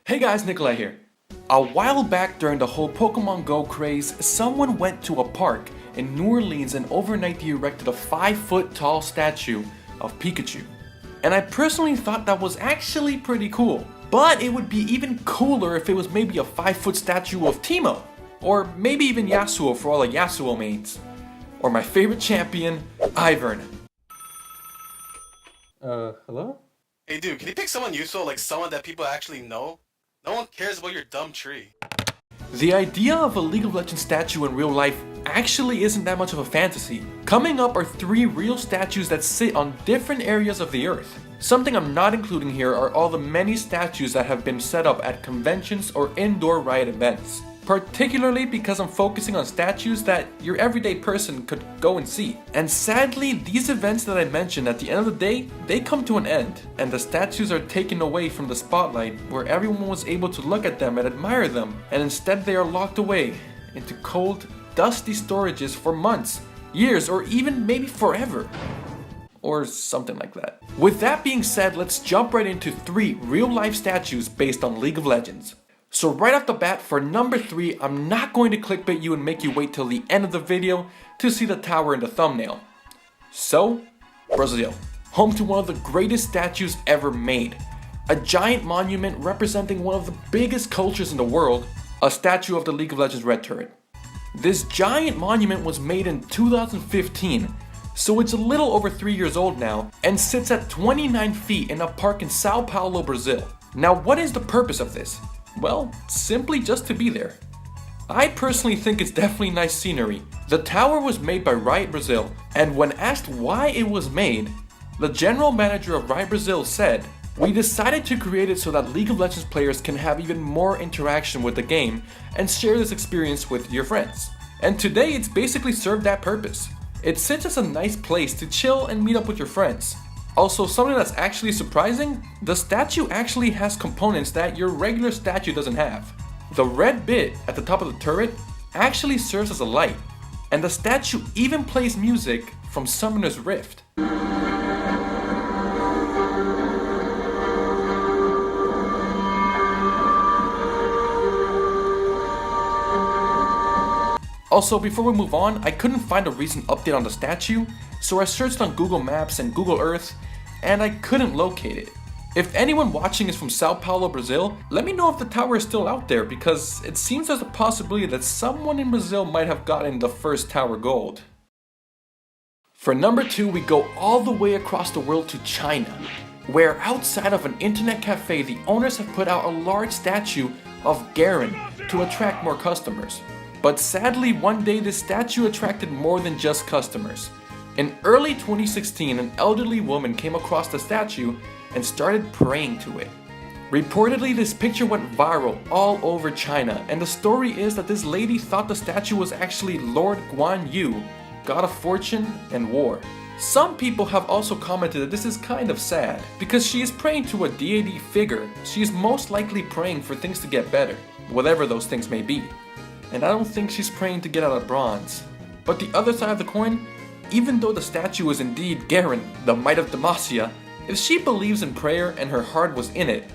Hey guys, Nikolai here. A while back during the whole Pokemon Go craze, someone went to a park in New Orleans and overnight they erected a 5-foot tall statue of Pikachu. And I personally thought that was actually pretty cool. But it would be even cooler if it was maybe a 5-foot statue of Teemo. Or maybe even Yasuo for all the Yasuo mains. Or my favorite champion, Ivern. Hello? Hey dude, can you pick someone useful, like someone that people actually know? No one cares about your dumb tree. The idea of a League of Legends statue in real life actually isn't that much of a fantasy. Coming up are 3 real statues that sit on different areas of the earth. Something I'm not including here are all the many statues that have been set up at conventions or indoor Riot events. Particularly because I'm focusing on statues that your everyday person could go and see. And sadly, these events that I mentioned at the end of the day, they come to an end, and the statues are taken away from the spotlight where everyone was able to look at them and admire them, and instead they are locked away into cold, dusty storages for months, years, or even maybe forever. Or something like that. With that being said, let's jump right into 3 real-life statues based on League of Legends. So right off the bat, for number 3, I'm not going to clickbait you and make you wait till the end of the video to see the tower in the thumbnail. So, Brazil, home to one of the greatest statues ever made. A giant monument representing one of the biggest cultures in the world, a statue of the League of Legends red turret. This giant monument was made in 2015, so it's a little over 3 years old now, and sits at 29 feet in a park in Sao Paulo, Brazil. Now what is the purpose of this? Well, simply just to be there. I personally think it's definitely nice scenery. The tower was made by Riot Brazil, and when asked why it was made, the general manager of Riot Brazil said, "We decided to create it so that League of Legends players can have even more interaction with the game and share this experience with your friends." And today it's basically served that purpose. It sits as a nice place to chill and meet up with your friends. Also, something that's actually surprising, the statue actually has components that your regular statue doesn't have. The red bit at the top of the turret actually serves as a light, and the statue even plays music from Summoner's Rift. Also, before we move on, I couldn't find a recent update on the statue, so I searched on Google Maps and Google Earth, and I couldn't locate it. If anyone watching is from Sao Paulo, Brazil, let me know if the tower is still out there, because it seems there's a possibility that someone in Brazil might have gotten the first tower gold. For number 2, we go all the way across the world to China, where outside of an internet cafe, the owners have put out a large statue of Garen to attract more customers. But sadly, one day this statue attracted more than just customers. In early 2016, an elderly woman came across the statue and started praying to it. Reportedly, this picture went viral all over China, and the story is that this lady thought the statue was actually Lord Guan Yu, god of fortune and war. Some people have also commented that this is kind of sad, because she is praying to a deity figure. She is most likely praying for things to get better, whatever those things may be. And I don't think she's praying to get out of bronze. But the other side of the coin, even though the statue is indeed Garen, the might of Demacia, if she believes in prayer and her heart was in it,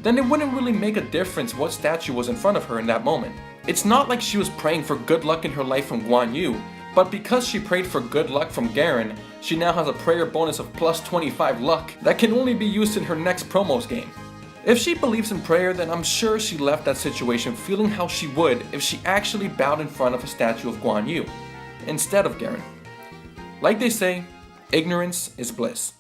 then it wouldn't really make a difference what statue was in front of her in that moment. It's not like she was praying for good luck in her life from Guan Yu, but because she prayed for good luck from Garen, she now has a prayer bonus of plus 25 luck that can only be used in her next promos game. If she believes in prayer, then I'm sure she left that situation feeling how she would if she actually bowed in front of a statue of Guan Yu, instead of Garen. Like they say, ignorance is bliss.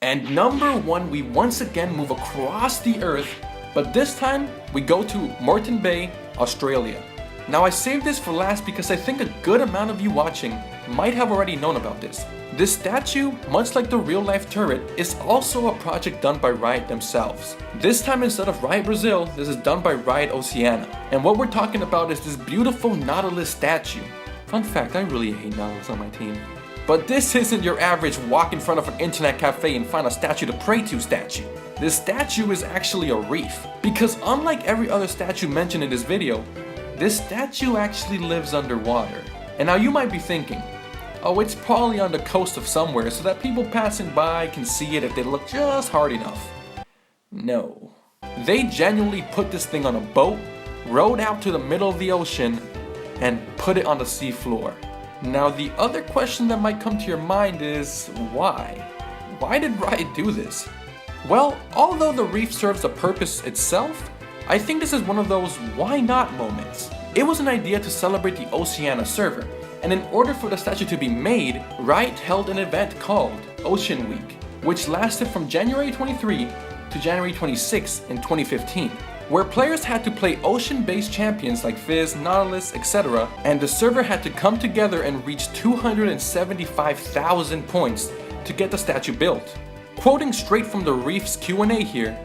And number 1, we once again move across the earth, but this time we go to Moreton Bay, Australia. Now I saved this for last because I think a good amount of you watching might have already known about this. This statue, much like the real-life turret, is also a project done by Riot themselves. This time instead of Riot Brazil, this is done by Riot Oceania. And what we're talking about is this beautiful Nautilus statue. Fun fact, I really hate Nautilus on my team. But this isn't your average walk in front of an internet cafe and find a statue to pray to statue. This statue is actually a reef, because unlike every other statue mentioned in this video, this statue actually lives underwater. And now you might be thinking, oh, it's probably on the coast of somewhere so that people passing by can see it if they look just hard enough. No. They genuinely put this thing on a boat, rowed out to the middle of the ocean, and put it on the seafloor. Now the other question that might come to your mind is, why? Why did Riot do this? Well, although the reef serves a purpose itself, I think this is one of those why not moments. It was an idea to celebrate the Oceania server, and in order for the statue to be made, Riot held an event called Ocean Week, which lasted from January 23 to January 26 in 2015, where players had to play ocean-based champions like Fizz, Nautilus, etc., and the server had to come together and reach 275,000 points to get the statue built. Quoting straight from the Reef's Q&A here,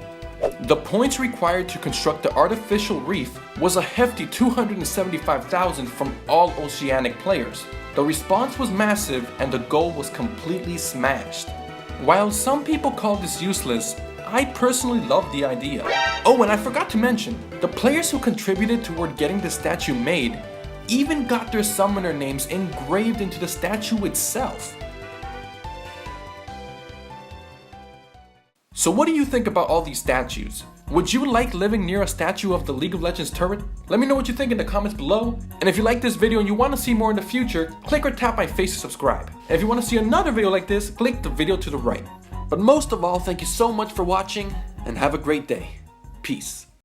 the points required to construct the artificial reef was a hefty 275,000 from all oceanic players. The response was massive and the goal was completely smashed. While some people call this useless, I personally love the idea. Oh, and I forgot to mention, the players who contributed toward getting the statue made even got their summoner names engraved into the statue itself. So what do you think about all these statues? Would you like living near a statue of the League of Legends turret? Let me know what you think in the comments below. And if you like this video and you want to see more in the future, click or tap my face to subscribe. And if you want to see another video like this, click the video to the right. But most of all, thank you so much for watching and have a great day. Peace.